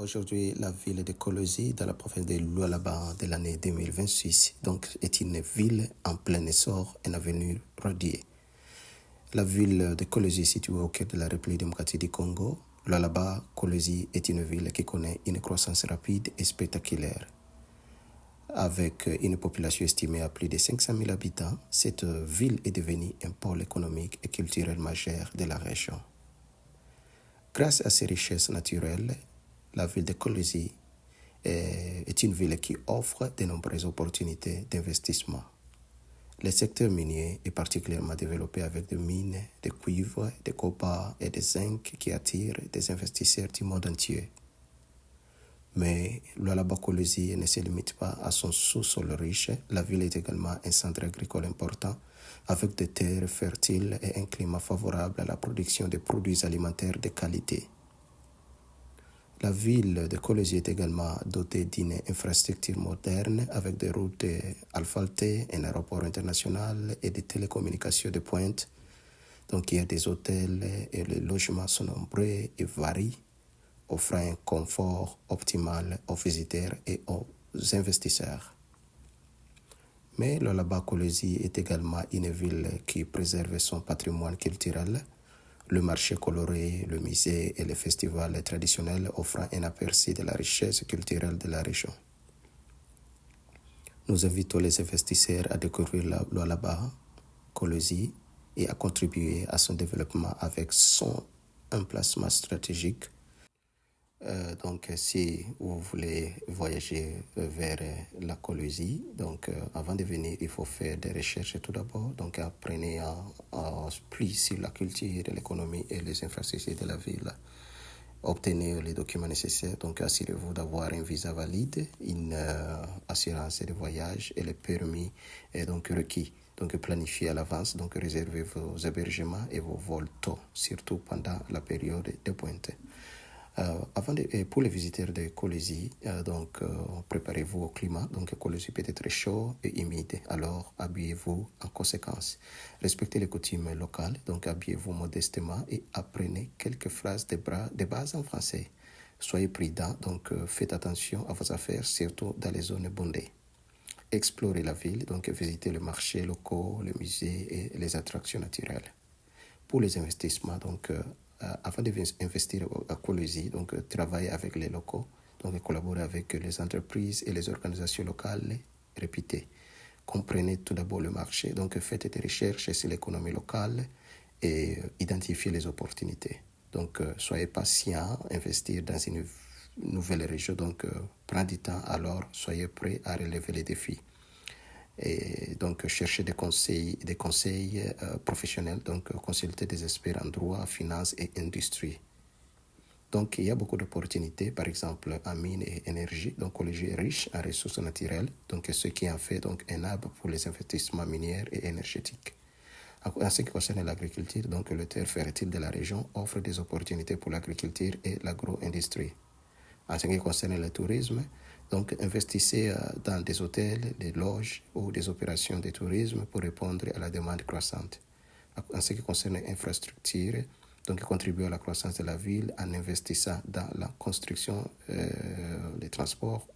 Aujourd'hui, la ville de Kolosi, dans la province de Lualaba de l'année 2026, est une ville en plein essor, un avenir radié. La ville de Kolosi est située au cœur de la République démocratique du Congo. Lualaba, Kolosi est une ville qui connaît une croissance rapide et spectaculaire. Avec une population estimée à plus de 500 000 habitants, cette ville est devenue un pôle économique et culturel majeur de la région. Grâce à ses richesses naturelles, la ville de Kolosi est une ville qui offre de nombreuses opportunités d'investissement. Le secteur minier est particulièrement développé avec des mines de cuivre, de copper et de zinc qui attirent des investisseurs du monde entier. Mais Lualaba Kolosi ne se limite pas à son sous-sol riche. La ville est également un centre agricole important avec des terres fertiles et un climat favorable à la production de produits alimentaires de qualité. La ville de Kolosi est également dotée d'une infrastructure moderne avec des routes asphaltées, un aéroport international et des télécommunications de pointe. Donc il y a des hôtels et les logements sont nombreux et varient, offrant un confort optimal aux visiteurs et aux investisseurs. Mais Lualaba Kolosi est également une ville qui préserve son patrimoine culturel. Le marché coloré, le musée et les festivals traditionnels offrant un aperçu de la richesse culturelle de la région. Nous invitons les investisseurs à découvrir Lualaba Kolosi et à contribuer à son développement avec son emplacement stratégique. Si vous voulez voyager vers la Kolosi, avant de venir, il faut faire des recherches tout d'abord. Donc, apprenez à plus sur la culture, l'économie et les infrastructures de la ville. Obtenez les documents nécessaires. Donc, assurez-vous d'avoir un visa valide, une assurance de voyage et les permis requis. Donc, planifiez à l'avance. Donc, réservez vos hébergements et vos vols tôt, surtout pendant la période de pointe. Pour les visiteurs de Kolosi, préparez-vous au climat. Donc, Kolosi peut être chaud et humide, alors habillez-vous en conséquence. Respectez les coutumes locales, donc habillez-vous modestement et apprenez quelques phrases de base en français. Soyez prudents, donc faites attention à vos affaires, surtout dans les zones bondées. Explorez la ville, donc visitez les marchés locaux, les musées et les attractions naturelles. Pour les investissements, avant d'investir à Kolosi, travaillez avec les locaux, collaborez avec les entreprises et les organisations locales réputées. Comprenez tout d'abord le marché, faites des recherches sur l'économie locale et identifiez les opportunités. Soyez patient, investir dans une nouvelle région, prend du temps, alors soyez prêts à relever les défis. Et chercher des conseils professionnels, consulter des experts en droit, finance et industrie. Il y a beaucoup d'opportunités, par exemple en mine et énergie. Kolosi est riche en ressources naturelles, ce qui en fait un hub pour les investissements miniers et énergétiques. En ce qui concerne l'agriculture, le terre fertile de la région offre des opportunités pour l'agriculture et l'agro-industrie. En ce qui concerne le tourisme, investissez dans des hôtels, des loges ou des opérations de tourisme pour répondre à la demande croissante. En ce qui concerne l'infrastructure, contribuez à la croissance de la ville en investissant dans la construction, les transports